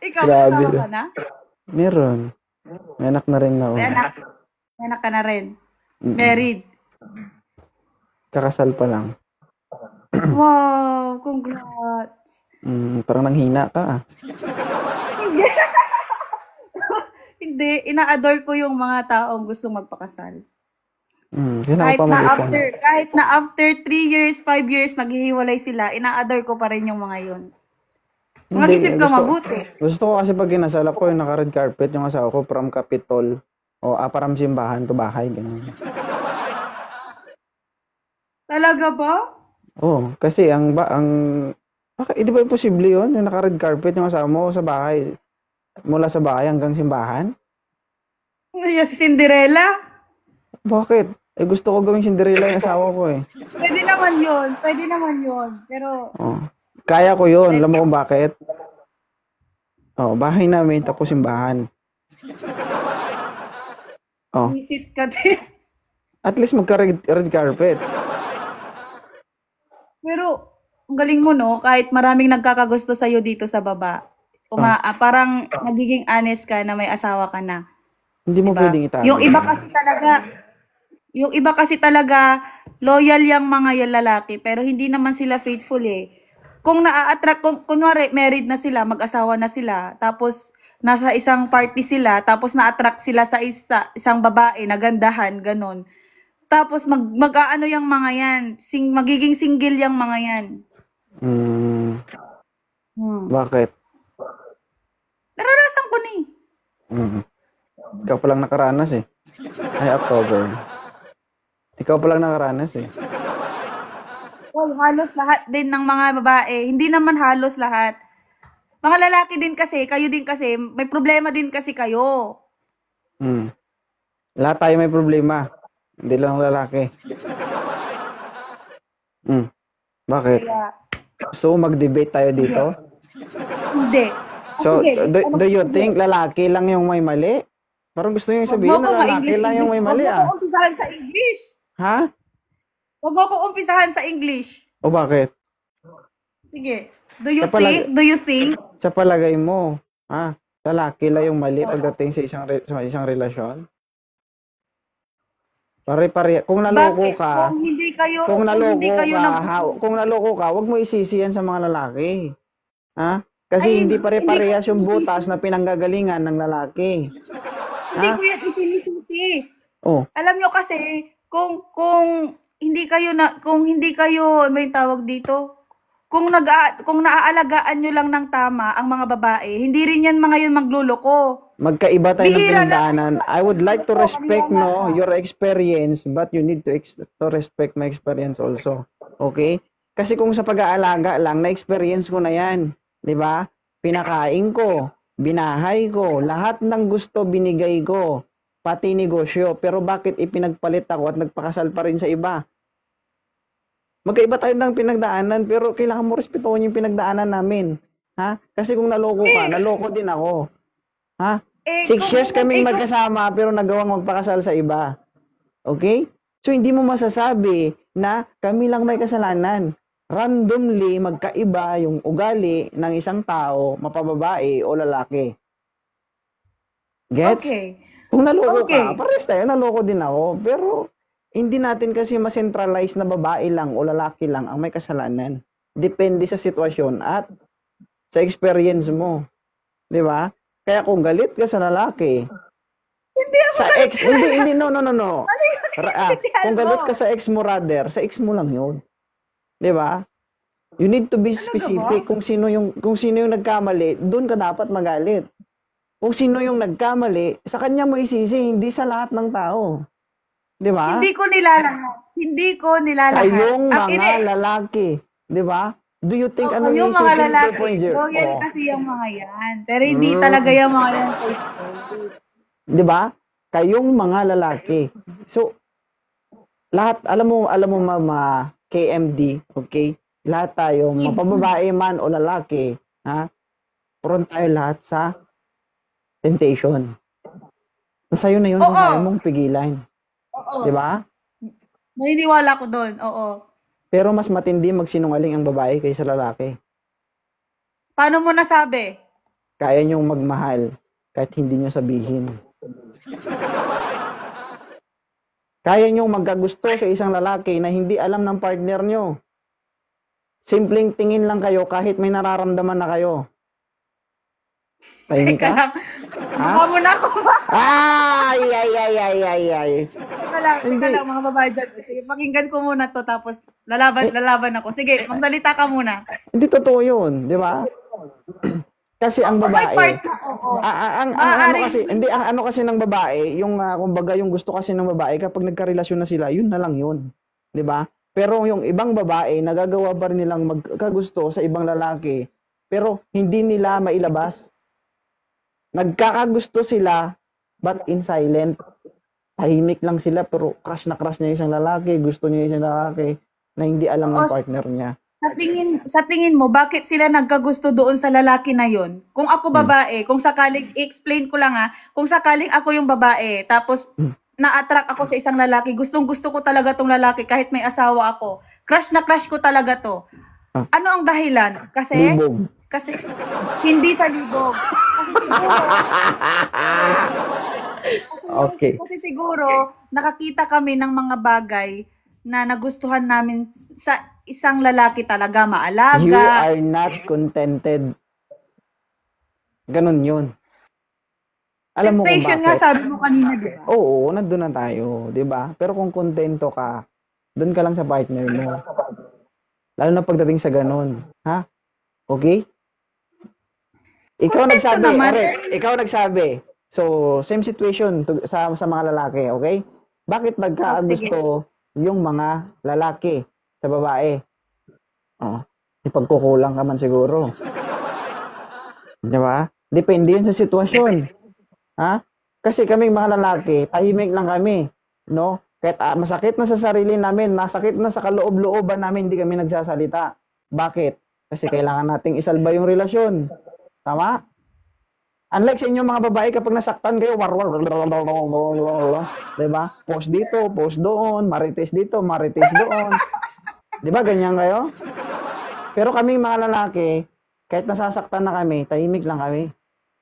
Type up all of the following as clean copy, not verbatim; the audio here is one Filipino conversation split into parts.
Ikaw, may Grabe. asawa ka na? Meron. May anak na rin ako. May anak? May anak ka na rin? Mm-mm. Married? Kakasal pa lang. Wow, congrats. Parang nanghina ka ah. Hindi. Hindi, ina-adore ko yung mga taong gusto magpakasal. Kailan ko pa mag-ipon. Kahit na after 3 years, 5 years, maghihiwalay sila, ina-adore ko pa rin yung mga yun. Hindi, Mag-isip ka mabuti. gusto ko kasi pag kinasal ako yung naka-red carpet yung asawa ko from Capitol o from simbahan to bahay. Ganun. Talaga ba? Oo, kasi di ba imposible yun? Yung naka-red carpet yung asawa mo sa bahay, mula sa bahay hanggang simbahan? Yung si Cinderella? Bakit? Gusto ko gawing Cinderella yung asawa ko eh. Pwede naman yun. Pwede naman yun. Pero, Oh. Kaya ko yun. let's Alam mo kung bakit? Oh, bahay namin tapos simbahan. Oh, visit ka din. at least magka-red carpet. Pero, ang galing mo, no? Kahit maraming nagkakagusto sa'yo dito sa baba, parang nagiging honest ka na may asawa ka na. Hindi mo Diba? pwedeng itago. Yung iba kasi talaga, loyal yung mga yung lalaki, pero hindi naman sila faithful eh. Kung naa-attract, kunwari, married na sila, mag-asawa na sila, tapos nasa isang party sila, tapos na-attract sila sa isang babae, nagandahan, ganon. Tapos mag-aano yung mga yan, magiging single yung mga yan. Bakit? Naranasan ko na eh. Ikaw palang nakaranas eh. Ay, October. Ikaw palang nakaranas eh. Well, halos lahat din ng mga babae, hindi naman halos lahat. Mga lalaki din kasi, kayo din kasi, may problema din kasi kayo. Lahat tayo may problema. Hindi lang lalaki. Bakit? Kaya, Gusto mo mag-debate tayo dito? hindi. So, Sige, do you think lalaki lang yung may mali? Parang gusto nyo sabihin na lalaki lang yung may mali Huwag mo ah. ko umpisahan sa English. Ha? Huwag mo ko umpisahan sa English. O bakit? Sige. Do you think? Sa palagay mo, lalaki lang yung mali pagdating sa isang relasyon? Pare-pare. Kung naloko ka, kung naloko ka, wag mo isisi yan sa mga lalaki. Ha? Kasi hindi pare-parehas yung butas na pinanggagalingan ng lalaki. Hindi ko yan isinisisi. Oh. Alam nyo kasi, kung hindi kayo, may tawag dito, kung naaalagaan nyo lang ng tama ang mga babae, hindi rin yan mga yun magluloko. Magkaiba tayo ng pinagdaanan. I would like to respect your experience, but you need to respect my experience also. Okay? Kasi kung sa pag-aalaga lang, na-experience ko na yan. 'Di ba? Pinakain ko, binahay ko, lahat ng gusto binigay ko, pati negosyo. Pero bakit ipinagpalit ako at nagpakasal pa rin sa iba? Magkaiba tayo ng pinagdaanan, pero kailangan mo respetuhin yung pinagdaanan namin. Ha? Kasi kung naloko ka, naloko din ako. Ha? 6 years kaming magkasama pero nagawang magpakasal sa iba. Okay? So, hindi mo masasabi na kami lang may kasalanan. Randomly, magkaiba yung ugali ng isang tao, mapababae o lalaki. Gets? Okay. Kung naloko ka, pares tayo, naloko din ako. Pero, hindi natin kasi ma-centralize na babae lang o lalaki lang ang may kasalanan. Depende sa sitwasyon at sa experience mo. 'Di ba? Kaya kung galit ka sa lalaki, hindi ako sa ex, hindi, no. Kung galit ka sa ex mo rather, sa ex mo lang 'yun. 'Di ba? You need to be specific kung sino yung nagkamali, doon ka dapat magalit. Kung sino yung nagkamali, sa kanya mo isisi, hindi sa lahat ng tao. 'Di ba? Hindi ko nilalahat. Kayong mga lalaki, 'di ba? Do you think ano yung mga lalaki, 2.0? loyal kasi yung mga yan. Pero hindi talaga yung mga yan. 'Di ba? Kayong mga lalaki. So, lahat, alam mo mama, KMD, okay? Lahat tayo, mapababae man o lalaki, ha? Prone tayo lahat sa temptation. Nasa'yo na yun kung kaya mong pigilan. Oo. 'Di ba? Naniniwala ko doon, oo. Pero mas matindi magsinungaling ang babae kaysa lalaki. Paano mo nasabi? kaya niyong magmahal kahit hindi niyo sabihin. Kaya niyong magkagusto sa isang lalaki na hindi alam ng partner niyo. Simpleng tingin lang kayo kahit may nararamdaman na kayo. Tahimik Teka ka? lang. Ha? Baka mo na ako ba? Ay. Teka lang, mga babae dyan. Sige, pakinggan ko muna to, tapos lalaban ako. Sige, magsalita ka muna. Hindi totoo yun, di ba? Kasi ang May babae, part na, oo. ang ano Maaaring kasi, hindi, ang ano kasi ng babae, yung kumbaga yung gusto kasi ng babae kapag nagkarelasyon na sila, yun na lang yun. Di ba? Pero yung ibang babae, nagagawa pa rin nilang magkagusto sa ibang lalaki, pero hindi nila mailabas. Nagkakagusto sila, but in silent. Tahimik lang sila, pero crush na crush niya isang lalaki, gusto niya isang lalaki, na hindi alam ng Oo, partner niya. sa tingin mo, bakit sila nagkagusto doon sa lalaki na yon? Kung ako babae, kung sakaling, i-explain ko lang kung sakaling ako yung babae, tapos na-attract ako sa isang lalaki, gustong-gusto ko talaga tong lalaki kahit may asawa ako. Crush na crush ko talaga to. Ano ang dahilan? Libog. Kasi hindi sa libog. Okay. Kasi siguro, nakakita kami ng mga bagay na nagustuhan namin sa isang lalaki talaga, You maalaga. are not contented. Ganon yun. Alam mo kung Temptation nga, bakit? sabi mo kanina, di ba? Oo, nandun na tayo, 'di ba? Pero kung kontento ka, doon ka lang sa partner mo. Lalo na pagdating sa ganun, ha? Okay? Ikaw Kontento nagsabi, naman. ikaw nagsabi. So, same situation sa mga lalaki, okay? Bakit nagkaagusto yung mga lalaki sa babae? Oh, ipagkukulang ka man siguro. 'Di ba? Depende yun sa sitwasyon. Ha? Kasi kaming mga lalaki, tahimik lang kami, no? Kahit masakit na sa sarili namin, masakit na sa kaloob-looban namin, hindi kami nagsasalita. Bakit? Kasi kailangan nating isalba yung relasyon. Tama? Unlike sa inyo mga babae, kapag nasaktan kayo, diba? Post dito, post doon, marites dito, marites doon. Diba ganyan kayo? Pero kaming mga lalaki, kahit nasasaktan na kami, tahimik lang kami.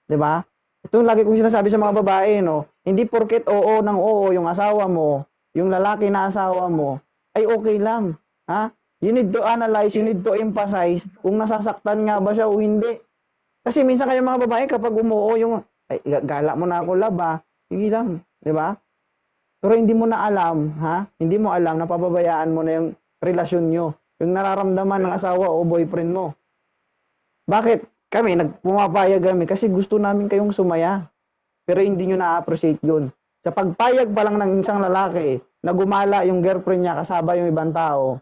Diba? Ito yung lagi kong sinasabi sa mga babae, no? Hindi porket oo ng oo yung asawa mo, yung lalaki na asawa mo, ay okay lang. Ha? You need to analyze, you need to emphasize kung nasasaktan nga ba siya o hindi. Kasi minsan kayo mga babae, kapag umuo yung, ay, gala mo na ako love, ha? Hindi lang. Diba? Pero hindi mo na alam, ha? Hindi mo alam na pababayaan mo na yung relasyon nyo, yung nararamdaman ng asawa o boyfriend mo. Bakit? Kami, pumapayag kami kasi gusto namin kayong sumaya. Pero hindi nyo na-appreciate yun. Sa pagpayag pa lang ng isang lalaki na gumala yung girlfriend niya kasama yung ibang tao,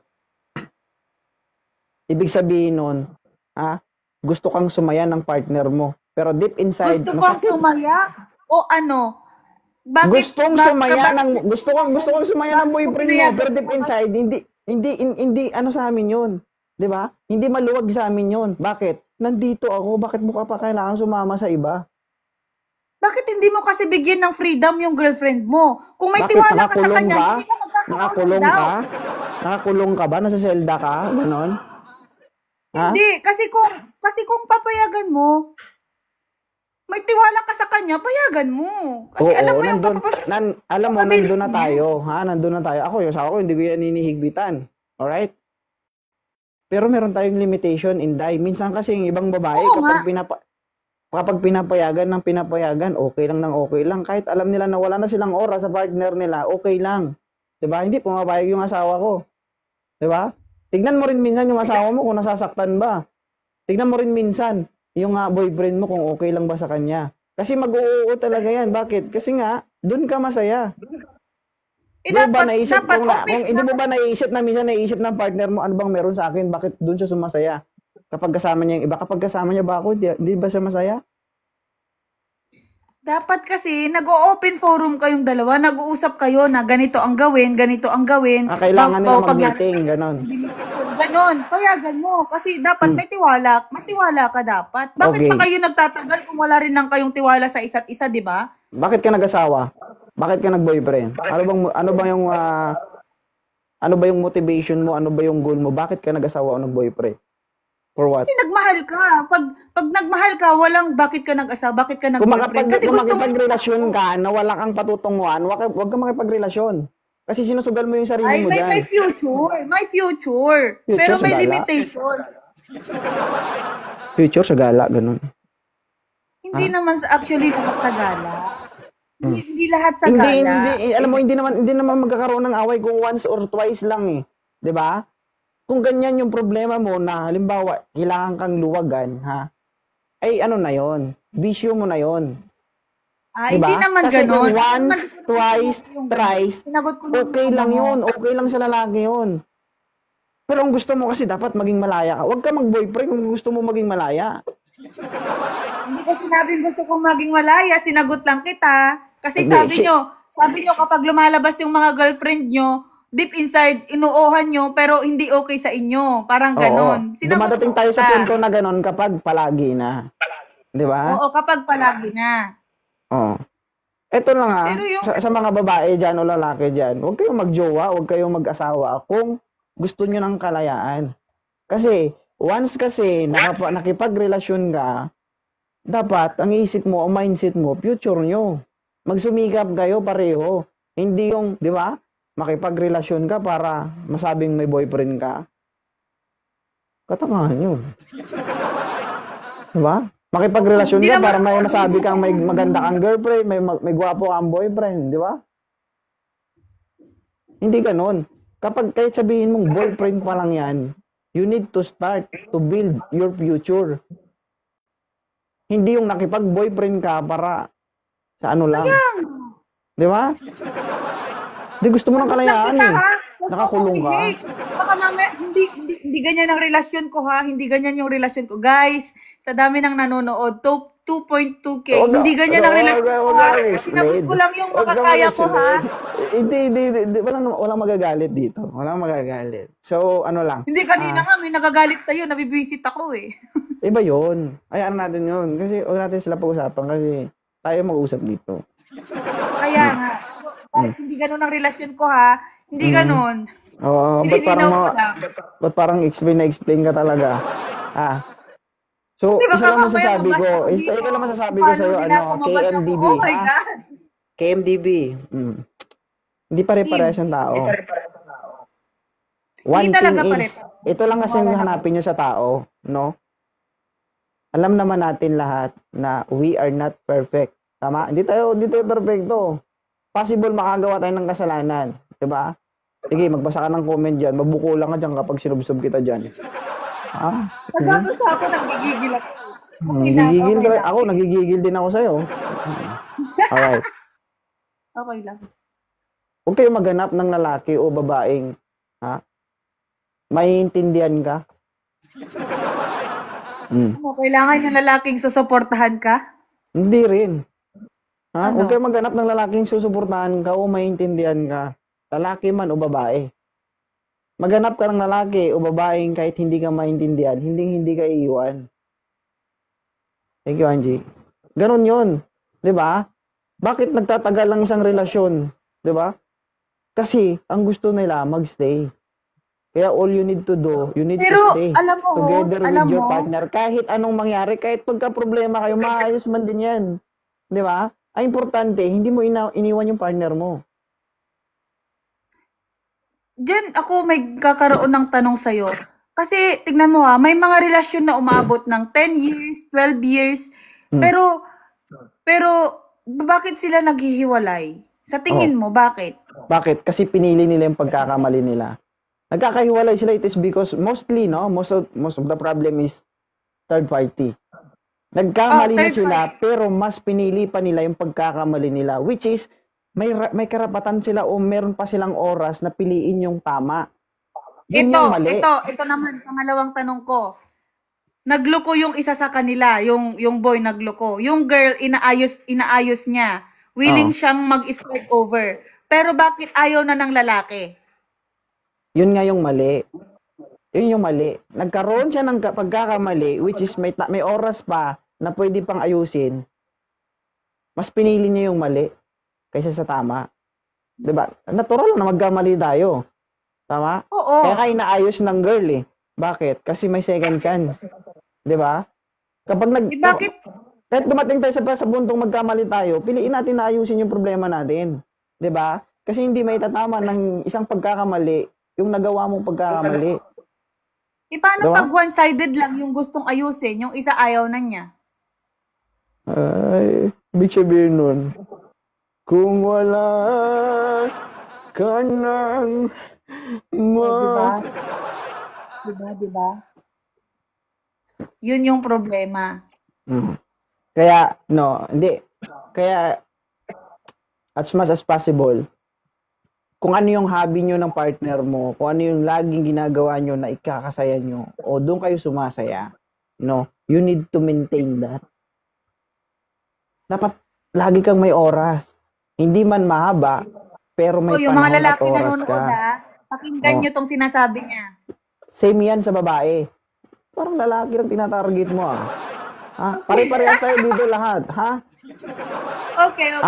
ibig sabihin nun, gusto kang sumaya ng partner mo. Pero deep inside, Gusto kang sumaya? O ano? Bakit? Gusto kang sumaya ng boyfriend mo, pero deep inside, hindi ano sa amin yun. 'Di ba? Hindi maluwag sa amin yun. Bakit? Nandito ako, bakit mo ka pa kailangan sumama sa iba? Bakit hindi mo kasi bigyan ng freedom yung girlfriend mo? Kung may Bakit? tiwala ka sa Nakakulong kanya, ka? hindi ka magkakaroon Nakakulong ng ka? doubt. Nakakulong ka ba? Nasa selda ka? Ganon? Ha? Hindi, kasi kung papayagan mo, may tiwala ka sa kanya, payagan mo. Kasi alam mo yung alam mo, nandun na tayo. Ha? Nandun na tayo. Ako, yung asawa ko, hindi ko yan hinihigpitan. Alright? Pero meron tayong limitation, Inday. Minsan kasi yung ibang babae, kapag pinapayagan ng pinapayagan, okay lang ng okay lang. Kahit alam nila na wala na silang oras sa partner nila, okay lang. 'Di ba? Hindi pumapayag yung asawa ko. 'Di ba? Tignan mo rin minsan yung asawa mo kung nasasaktan ba. Tignan mo rin minsan yung boyfriend mo kung okay lang ba sa kanya. Kasi mag-uuu talaga yan. Bakit? Kasi nga, doon ka masaya. Kung hindi mo ba naisip na minsan naisip ng partner mo, ano bang meron sa akin? Bakit doon siya sumasaya? Kapag kasama niya yung iba, kapag kasama niya ba ako, hindi ba siya masaya? Dapat kasi, nag-o-open forum kayong dalawa, nag-uusap kayo na ganito ang gawin, ganito ang gawin. Kailangan nila mag-meeting, ganon. Ganon, payagan mo. Kasi dapat may tiwala ka dapat. Bakit pa kayo nagtatagal kung wala rin lang kayong tiwala sa isa't isa, di ba? Bakit ka nag-asawa? Bakit ka nag-boyfriend? Ano ba yung motivation mo? Ano ba yung goal mo? Bakit ka nag-asawa o nag-boyfriend? For what? Hindi nagmahal ka. Pag nagmahal ka, walang bakit ka nag-asawa, bakit ka nag-boyfriend. Kasi Kung gusto mo makipagrelasyon ka na wala kang patutunguhan, wag ka makipagrelasyon. Kasi sinusugal mo yung sarili ay mo may dyan. future. May future. Future Pero sa may gala. limitation. Future sa gala, ganun. Hindi naman actually lahat sa gala. Hindi lahat sa Hindi, gala. alam mo, hindi naman magkakaroon ng away kung once or twice lang eh. 'Di ba? Kung ganyan yung problema mo na halimbawa, kailangan kang luwagan, ha? Ay ano na 'yon? Bisyo mo na 'yon. Hindi 'Di ba? naman Kasi ganon. kung once, twice, thrice, Sinagot ko lang okay yung lang ano mo. 'yun. Okay lang sa lalaki 'yun. Pero ang gusto mo kasi dapat maging malaya ka. Huwag ka mag-boyfriend kung gusto mo maging malaya. Hindi ko sinabing gusto kong maging malaya, sinagot lang kita. Kasi Hindi, sabi nyo kapag lumalabas yung mga girlfriend nyo, deep inside, inuohan nyo, pero hindi okay sa inyo. Parang oo. ganon. Sinagot Dumadating ko tayo sa kita. punto na ganon kapag palagi na. 'Di ba? Oo, kapag palagi na. Oo. Eto lang Pero yung, sa mga babae dyan o lalaki dyan, huwag kayong magjowa, huwag kayong mag-asawa kung gusto nyo ng kalayaan. Kasi, once kasi nakipagrelasyon ka, dapat ang isip mo, ang mindset mo, future nyo. Magsumikap kayo pareho. Hindi yung, di ba, makipagrelasyon ka para masabing may boyfriend ka. Katangahan yun. Di ba? Makipagrelasyon ka para may masabi kang may maganda kang girlfriend, may gwapo kang boyfriend, di ba? Hindi ganun. Kapag kahit sabihin mong boyfriend pa lang yan, you need to start to build your future. Hindi yung nakipag-boyfriend ka para sa ano lang. Di ba? Di gusto mo ng kalayaan eh. Nakakulong ka. Baka mamaya, hindi ganyan ang relasyon ko ha. Hindi ganyan yung relasyon ko. Guys, sa dami ng nanonood, 2.2k. Hindi ganyan ang relasyon ko ha. Sinagot ko lang yung makakaya ko ha. Hindi. Walang magagalit dito. Walang magagalit. So, ano lang. Hindi, kanina nga may nagagalit sa'yo. Nabibisit ako eh. Iba yun. Ayaan natin yun. Kasi huwag natin sila pag-usapan kasi tayo mag-usap dito. Kaya nga. Hindi ganun ang relasyon ko ha. Hindi ganun. Oo, ba't parang explain ka talaga? So, isa lang masasabi ko. Ito lang masasabi ko sa'yo, KMDB. Oh my God. KMDB. Hindi pare-parehas yung tao. One thing is, ito lang kasi yung hanapin nyo sa tao, no? Alam naman natin lahat na we are not perfect. Tama? Hindi tayo perfecto. Possible makagawa tayo ng kasalanan. Diba? Sige, magbasa ka ng comment dyan. Mabuko lang ka dyan kapag sinubsob kita dyan. Nagkabasa ako, nagigigil ako. Ako, nagigigil din ako sa'yo. Alright. Okay lang. Huwag kayong maghanap ng lalaki o babaeng, maiintindihan ka. Kailangan yung lalaking susuportahan ka? Hindi rin. Huwag kayong maghanap ng lalaking susuportahan ka o maiintindihan ka. Lalaki man o babae. Maghanap ka ng lalaki o babaeng kahit hindi ka maintindihan, hindi ka iiwan. Thank you, Angie. Ganon yun. 'Di ba? Bakit nagtatagal lang isang relasyon? 'Di ba? Kasi ang gusto nila magstay. Kaya all you need to do, you need to stay together with your partner. Kahit anong mangyari, kahit pagka-problema kayo, maayos man din yan. 'Di ba? Ang importante, hindi mo iniwan yung partner mo. Diyan ako may kakaroon ng tanong sa'yo. Kasi, tignan mo may mga relasyon na umabot ng 10 years, 12 years. Pero, bakit sila naghihiwalay? Sa tingin mo, bakit? Bakit? Kasi pinili nila yung pagkakamali nila. Nagkakahiwalay sila, it is because mostly, most of the problem is third party. Nagkamali na sila, pero mas pinili pa nila yung pagkakamali nila, which is, may karapatan sila o meron pa silang oras na piliin yung tama. Ito naman, pangalawang tanong ko. Nagloko yung isa sa kanila, yung boy nagloko. Yung girl, inaayos niya. Willing siyang mag-start over. Pero bakit ayaw na ng lalaki? Yun nga yung mali. Yun yung mali. Nagkaroon siya ng pagkakamali, which is may oras pa na pwede pang ayusin. Mas pinili niya yung mali kaysa sa tama. 'Di ba? Natural na magkamali tayo. Tama? Oo. Kaya inaayos ng girl eh. Bakit? Kasi may second chance. 'Di ba? Kapag Bakit? kahit dumating tayo sa puntong magkamali tayo, piliin natin na ayusin yung problema natin. 'Di ba? Kasi hindi may tatama ng isang pagkakamali yung nagawa mong pagkakamali. Paano 'Di ba? pag one-sided lang yung gustong ayusin, yung isa ayaw na niya? Ay, ibig sabihin nun, kung wala ka nang Diba? Diba? Yun yung problema. Kaya, no, hindi. Kaya, as much as possible, kung ano yung hobby nyo ng partner mo, kung ano yung laging ginagawa nyo na ikakasaya nyo, o doon kayo sumasaya, no, you need to maintain that. Dapat, lagi kang may oras. Hindi man mahaba, pero may yung mga panahon at lalaki oras nanonood ka. pakinggan nyo tong sinasabi niya. Same yan sa babae. Parang lalaki lang tinatarget mo, ah. Ha? Pare-parehas tayo dito lahat, ha? Okay.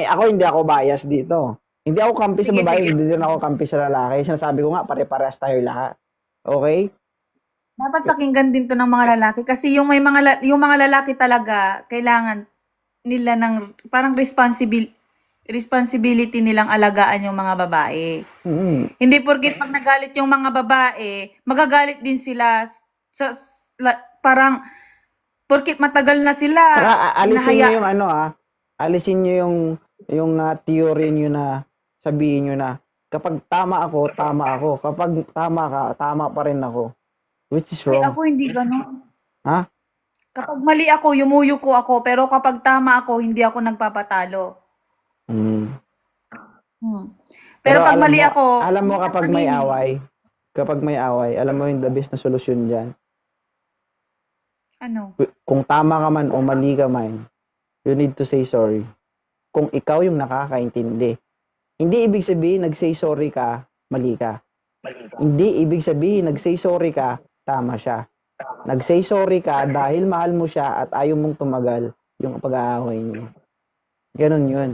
Ako hindi ako bias dito. Hindi ako kampi sa Sige, babae, sige. hindi din ako kampi sa lalaki. Sinasabi ko nga, pare-parehas tayo lahat. Okay? Dapat pakinggan din to ng mga lalaki kasi yung yung mga lalaki talaga kailangan nila ng parang responsibility nilang alagaan yung mga babae. Hindi porket pag nagalit yung mga babae, magagalit din sila parang porket matagal na sila. Saka, alisin nyo yung alisin nyo yung theory nyo na sabihin nyo na kapag tama ako, tama ako. Kapag tama ka, tama pa rin ako. Which is wrong. Ako hindi ganun. Ha? Kapag mali ako, yumuyuko ako. Pero kapag tama ako, hindi ako nagpapatalo. Pero pag mali ako... Alam mo kapag may away, alam mo yung the best na solusyon dyan. Ano? Kung tama ka man o mali ka man, you need to say sorry. Kung ikaw yung nakakaintindi. Hindi ibig sabihin nag-say sorry ka, mali ka. Hindi ibig sabihin nag-say sorry ka, tama siya. Nag-say sorry ka dahil mahal mo siya at ayaw mong tumagal yung pag-aaway niyo. Ganon yun.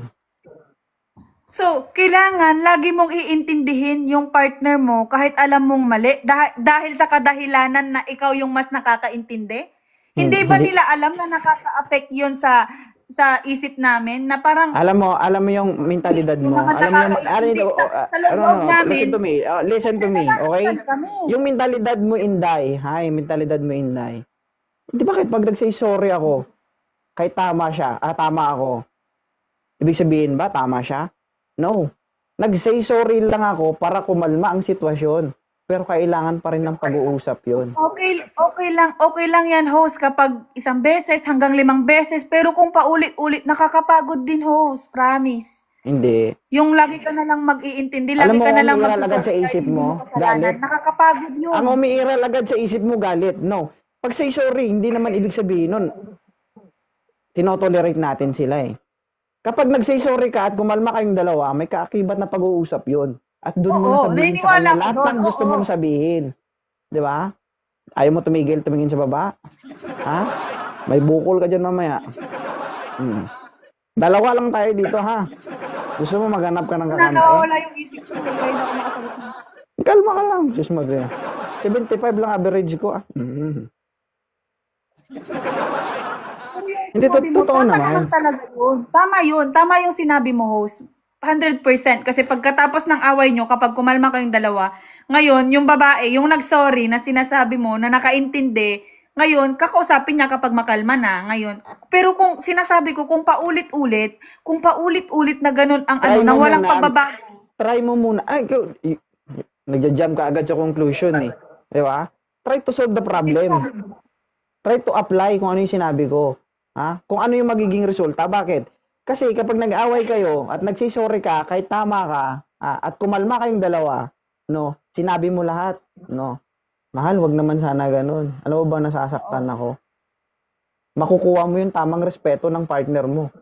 So, kailangan lagi mong iintindihin yung partner mo kahit alam mong mali dahil sa kadahilanan na ikaw yung mas nakakaintindi? Hindi ba nila alam na nakaka-affect yun sa isip namin na parang alam mo yung mentalidad mo. Alam mo listen to me, okay? Yung mentalidad mo, Inday, mentalidad mo, Inday. Di ba kahit pag nag-say sorry ako, kahit tama siya, tama ako, ibig sabihin ba tama siya? No. Nag-say sorry lang ako para kumalma ang sitwasyon. Pero kailangan pa rin ng pag-uusap yun. Okay lang yan, host, kapag 1 beses hanggang 5 beses. Pero kung paulit-ulit, nakakapagod din, host. Promise. Hindi. Yung lagi ka na lang mag-iintindi, lagi ka na lang agad sa isip mo, galit. Nakakapagod yun. Ang umiiral agad sa isip mo, galit. No. Pag say sorry, hindi naman ibig sabihin nun, tinotolerate natin sila eh. Kapag nag-say sorry ka at kumalma kayong dalawa, may kaakibat na pag-uusap yun. At doon mo na sabihin sa kanya lahat ng gusto mong sabihin. Di ba? Ayaw mo tumigil, tumingin sa baba? Ha? May bukol ka dyan mamaya. Dalawa lang tayo dito, ha? Gusto mo maghanap ka ng kakampi? Nakawala yung isip ko. Kaya na ako makasagot na. Kalma ka lang. Sus madre. 75 lang average ko, ah. Hindi, totoo naman. Tama yun. Tama yung sinabi mo, host. 100%. Kasi pagkatapos ng away nyo, kapag kumalma kayong dalawa, ngayon, yung babae, yung nag-sorry na sinasabi mo, na nakaintindi, ngayon, kakausapin niya kapag makalma na, ngayon. Pero kung sinasabi ko, kung paulit-ulit na ganun ang na walang pagbabago. Try mo muna. Ay, nagja-jump ka agad sa conclusion eh. Di ba? Try to solve the problem. Try to apply kung ano yung sinabi ko. Ha? Kung ano yung magiging resulta. Bakit? Kasi kapag nag-away kayo at nag-say sorry ka, kahit tama ka, at kumalma kayong dalawa, no, sinabi mo lahat, no, mahal, wag naman sana ganun. Ano ba nasasaktan ako? Makukuha mo yung tamang respeto ng partner mo.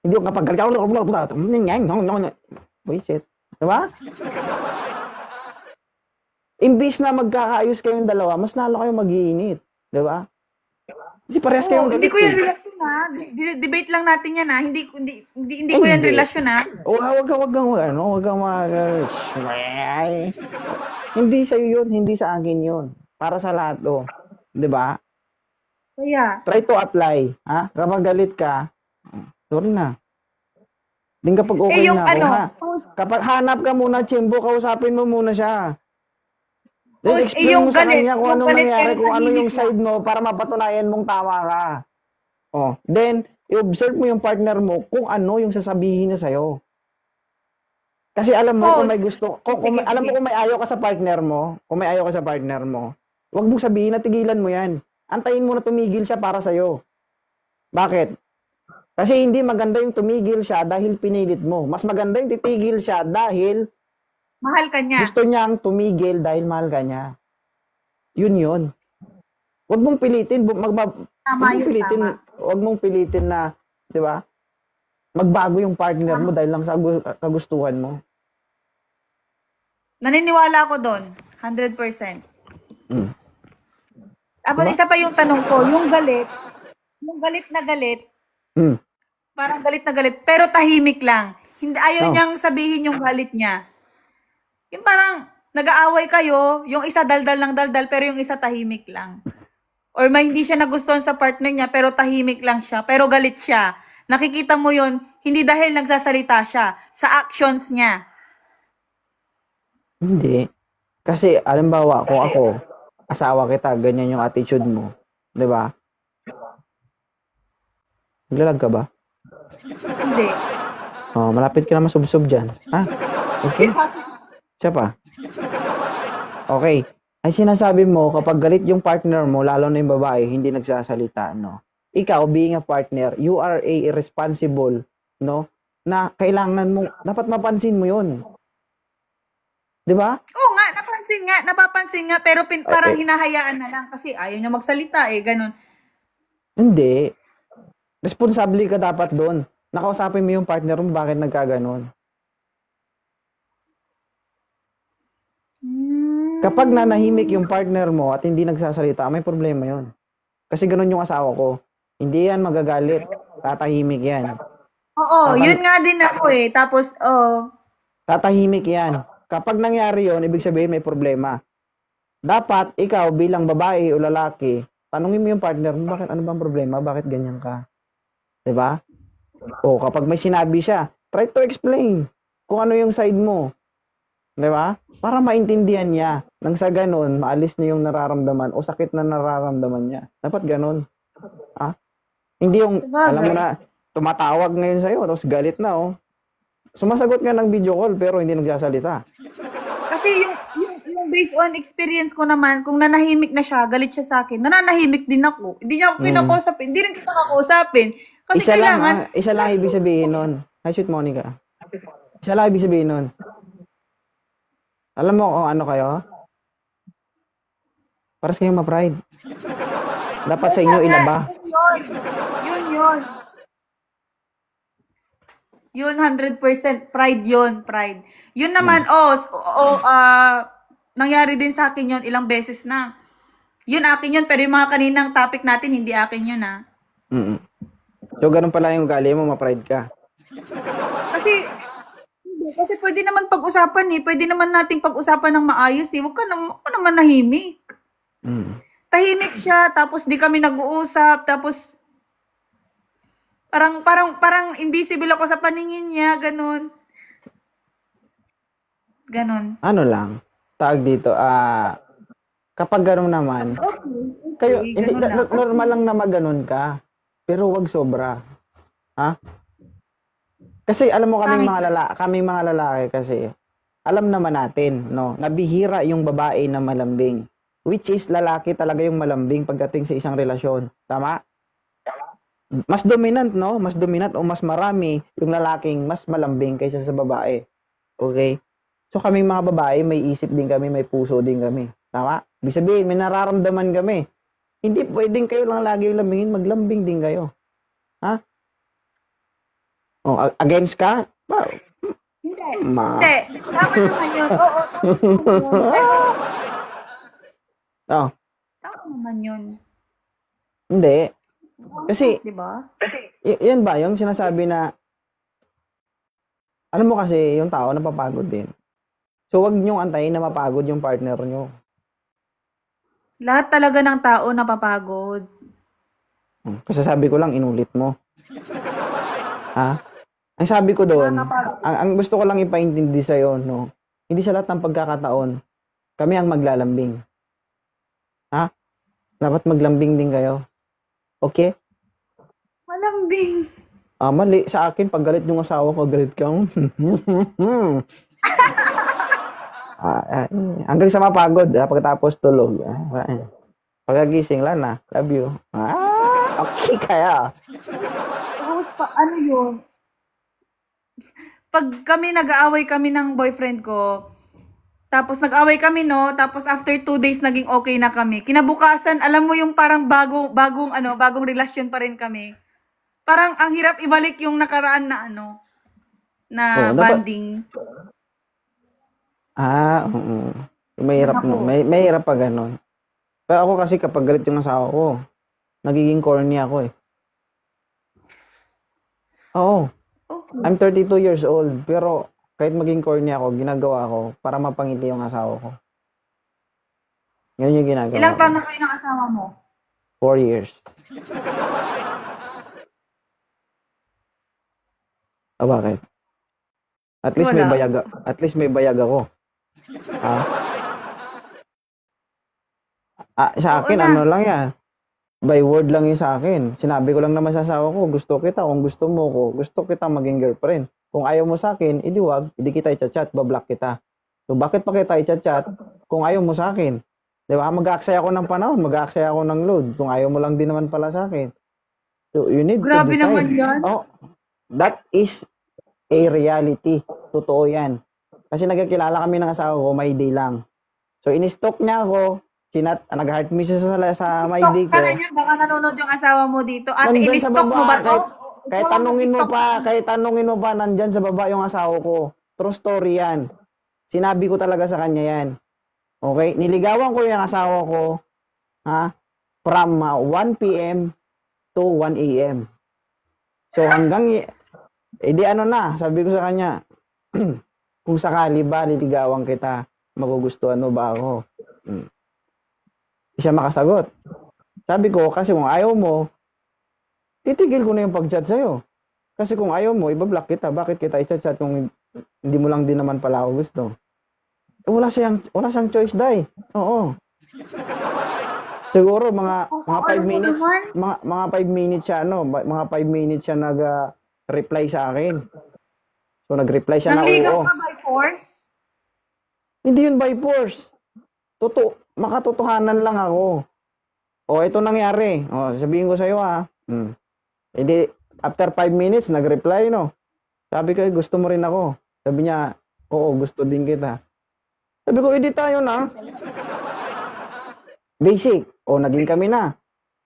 Hindi yung kapag bullshit. Diba? Imbis na magkakaayos kayong dalawa, mas lalo kayong mag-iinit. Diba? Kasi parehas kayong galit. Hindi ko yan relasyon, ha? Debate lang natin yan, ha? Hindi ko yan relasyon, ha? Wag kang Hindi sa'yo yun, hindi sa akin yun. Para sa lahat, oh. 'Di ba? Kaya, Try to apply, ha? Kapag galit ka, sorry na. Din kapag okay yung na ako, ha? post, Kapag hanap ka muna, Chimbo, kausapin mo muna siya. Then post, explain mo sa kanya kung yung anong galit nangyari, pero kung ano yung tahimik lang. side mo para mapatunayan mong tama ka. Oh, then i-observe mo yung partner mo kung ano yung sasabihin niya sa'yo. Kasi alam mo kung may Post. gusto, Sige, alam mo sige. kung may ayaw ka sa partner mo, kung may ayaw ka sa partner mo, huwag mong sabihin na tigilan mo yan. Antayin mo na tumigil siya para sa'yo. Bakit? Kasi hindi maganda yung tumigil siya dahil pinilit mo. Mas maganda yung titigil siya dahil Mahal ka niya. gusto niyang tumigil dahil mahal ka niya. Yun yun. Huwag mong pilitin, Tama yun, tama. huwag mong pilitin na, 'di ba? Magbago yung partner mo dahil lang sa kagustuhan mo. Naniniwala ako doon. 100%. Mm. Tapos Diba? isa pa yung tanong ko, yung galit na galit, Mm. parang galit na galit, pero tahimik lang. Hindi, ayaw No. niyang sabihin yung galit niya. Yung parang nag-aaway kayo, yung isa daldal ng daldal, pero yung isa tahimik lang. Or may hindi siya nagustuhan sa partner niya, pero tahimik lang siya, pero galit siya. Nakikita mo yun, hindi dahil nagsasalita siya, sa actions niya. Hindi. Kasi halimbawa kung ako, asawa kita, ganyan yung attitude mo, 'di ba? Naglalag ka ba? Hindi. Oh, malapit ka na masubsob diyan. Ha? Okay? Siya pa. Okay. Ang sinasabi mo, kapag galit yung partner mo, lalo na yung babae, hindi nagsasalita, no? Ikaw, being a partner, you are a irresponsible, no? Na kailangan mo, dapat mapansin mo yun. Di ba? Oo nga, napapansin nga, pero parang Eh, hinahayaan na lang kasi ayaw niya magsalita ganun. hindi. Responsable ka dapat doon. Nakausapin mo yung partner mo, bakit nagkaganon. Kapag nanahimik yung partner mo at hindi nagsasalita, may problema yon. Kasi ganun yung asawa ko. Hindi yan magagalit. Tatahimik yan. Oo, Tatan- yun nga din ako Tapos, Tatahimik yan. Kapag nangyari yon, ibig sabihin may problema. Dapat, ikaw bilang babae o lalaki, tanungin mo yung partner mo, bakit ano bang problema? Bakit ganyan ka? 'Di ba? O kapag may sinabi siya, try to explain kung ano yung side mo. 'Di ba? Para maintindihan niya. Nang sa ganun, maalis niya yung nararamdaman o sakit na nararamdaman niya. Dapat ganun. Ah? Hindi yung, alam mo sabagay. na, tumatawag ngayon sa'yo, tapos galit na, oh. Sumasagot nga ng video call, pero hindi nagsasalita. Kasi yung based on experience ko naman, kung nanahimik na siya, galit siya sa akin, nananahimik din ako. Hindi niya ako kinakausapin, hindi rin kita kakausapin. Kasi kailangan, Isa lang ibig sabihin nun. Hi, sweet Monica. Isa lang ibig sabihin nun. Alam mo kung ano kayo? Paras kayong ma-pride. Dapat sa inyo ilaba. Yun. Yun, 100% pride yun, pride. Yun naman, nangyari din sa akin yun ilang beses na. Yun akin yun, pero yung mga kaninang topic natin, hindi akin yun Mm-mm. So, ganun pala yung ugali mo, ma-pride ka. Kasi pwede naman pag-usapan pwede naman nating pag-usapan ng maayos Huwag ka naman nahimik. Mm. Tahimik siya, tapos di kami nag-uusap, tapos parang invisible ako sa paningin niya, ganun. Ganon. Ano lang, tawag dito, kapag ganun naman, kayo, hindi, normal lang na maganon ka, pero wag sobra. Ha? Kasi alam mo kaming mga lalaki kasi, alam naman natin, no, nabihira yung babae na malambing. Which is, lalaki talaga yung malambing pagdating sa isang relasyon. Tama? Mas dominant, no? Mas dominant o mas marami yung lalaking mas malambing kaysa sa babae. Okay? So, kaming mga babae, may isip din kami, may puso din kami. Tama? Ibig sabihin, may nararamdaman kami. Hindi pwedeng kayo lang lagi lambingin, maglambing din kayo. Ha? Oh, against ka? Hindi. Hindi. Tama naman yun. Oo. Oh. Tama naman yun. Hindi. Kasi, diba? yan ba yung sinasabi na, alam mo kasi, yung tao napapagod din. So, wag niyong antayin na mapagod yung partner niyo. Lahat talaga ng tao napapagod. Kasi sabi ko lang, inulit mo. Ha? Ang sabi ko doon, Nakakapagod. ang gusto ko lang ipaintindi sa'yo, no? Hindi sa lahat ng pagkakataon, kami ang maglalambing. Ha? Dapat maglambing din kayo. Okay? Malambing. Mali. Sa akin, pag galit yung asawa ko, galit kang. Hanggang sa mapagod, pagkatapos tulog. Pagkagising lang na, love you. Okay kaya. Tapos ano yun? Pag kami nag-aaway kami ng boyfriend ko, tapos nag-away kami, no? Tapos after 2 days naging okay na kami. Kinabukasan, alam mo yung parang bagong relasyon pa rin kami. Parang ang hirap ibalik yung nakaraan na na dapat, bonding. oo. Mahirap, mahirap pa ganun. Pero ako kasi kapag galit yung asawa ko, nagiging corny ako eh. Oo. Okay. I'm 32 years old, pero kahit maging corny ako, ginagawa ko para mapangiti yung asawa ko. Ganun yung ginagawa Ilang ko. taon na kayo ng asawa mo? 4 years. Bakit? At least may bayag, ako. Sa akin, ano lang yan. By word lang yun sa akin. Sinabi ko lang naman sa asawa ko, gusto kita. Kung gusto mo ko, gusto kita maging girlfriend. Kung ayaw mo sa akin, edi wag, hindi kita i-chat, bablock kita. So, bakit pa kita i-chat kung ayaw mo sa akin? Di ba? Mag-aaksaya ako ng panahon, mag-aaksaya ako ng load. Kung ayaw mo lang din naman pala sa akin. So, you need Grabe to decide. naman yan. Oh, that is a reality. Totoo yan. Kasi nagkakilala kami ng asawa ko, may day lang. So, in-stalk niya ako, nag-heart me siya sa my day ko. Stalk ka na niya, baka nanonood yung asawa mo dito. Ate, Nandyan sa in-stalk mo ba to? Kahit tanungin mo pa, nandyan sa baba yung asawa ko. True story yan. Sinabi ko talaga sa kanya yan. Okay? Niligawan ko yung asawa ko, from 1 p.m. to 1 a.m. So hanggang, sabi ko sa kanya, kung sakali ba liligawan kita, magugustuhan mo ba ako? Siya makasagot. Sabi ko, kasi kung ayaw mo, titigil ko na yung pag-chat sa'yo. Kasi kung ayaw mo, ibablock kita. Bakit kita i-chat kung hindi mo lang din naman pala ako gusto? Wala siyang choice, Day. Oo. Siguro mga 5 minutes, mga 5 minutes siya, mga 5 minutes siya nag-reply sa akin. So, nag-reply siya na oo. Nangligaw ka by force? Hindi yun by force. Makatotohanan lang ako. Ito nangyari. Sabihin ko sa'yo Hindi, after 5 minutes, nag-reply, no? Sabi ko, gusto mo rin ako. Sabi niya, oo, gusto din kita. Sabi ko, edi tayo na. Basic. Naging kami na.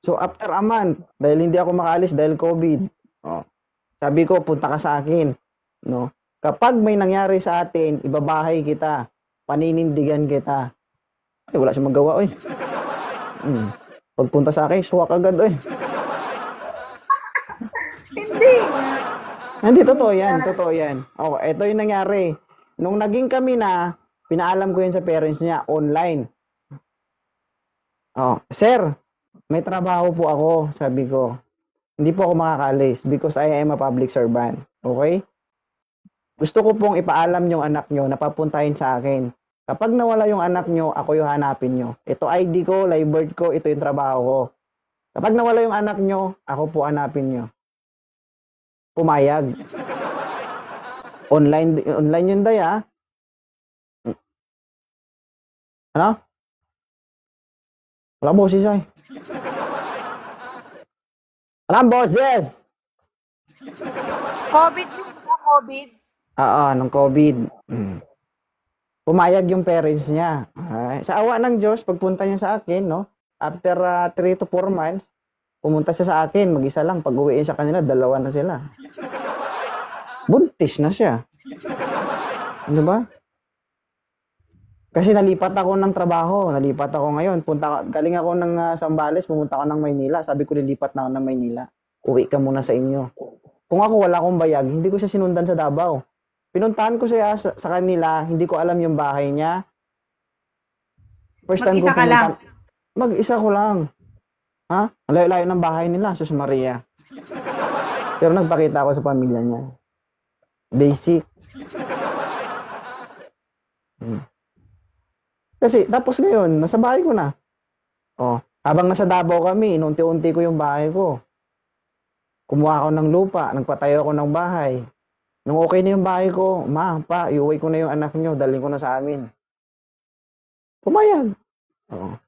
So, after a month, dahil hindi ako makaalis dahil COVID, sabi ko, punta ka sa akin. No? Kapag may nangyari sa atin, ibabahay kita. Paninindigan kita. Ay, wala siyang magawa, oy. Pagpunta sa akin, suwak agad, oy. Hindi, totoo yan. Ito yung nangyari. Nung naging kami na, pinaalam ko yun sa parents niya, online. Sir, may trabaho po ako, sabi ko. Hindi po ako makakaalis because I am a public servant. Okay? Gusto ko pong ipaalam yung anak nyo na papuntahin sa akin. Kapag nawala yung anak nyo, ako yung hanapin nyo. Ito ID ko, live birth ko, ito yung trabaho ko. Kapag nawala yung anak nyo, ako po hanapin nyo. Pumayag. Online yun, Day, Ano? Wala boses, ay. Wala boses! COVID yun ba? COVID? Nung COVID. Pumayag yung parents niya. Sa awa ng Diyos, pagpunta niya sa akin, no? After 3 to 4 months, pumunta siya sa akin, mag-isa lang. Pag-uwiin sa kanila, 2 na sila. Buntis na siya. Ano ba? Kasi nalipat ako ng trabaho. Nalipat ako ngayon. Galing ako ng Zambales, pumunta ako ng Maynila. Sabi ko, lilipat na ako ng Maynila. Uwi ka muna sa inyo. Kung ako wala akong bayag, hindi ko siya sinundan sa Davao. Pinuntahan ko sa kanila, hindi ko alam yung bahay niya. First time Mag-isa ko ka lang. Mag-isa ko lang. Ha? Ang layo-layo ng bahay nila, Sus Maria. Pero nagpakita ako sa pamilya niya. Basic. Kasi, tapos ngayon, nasa bahay ko na. Oh, habang nasa Davao kami, inunti-unti ko yung bahay ko. Kumuha ako ng lupa, nagpatayo ako ng bahay. Nung okay na yung bahay ko, ma, pa, iuwi ko na yung anak nyo, dalhin ko na sa amin. Pumayag. Oo.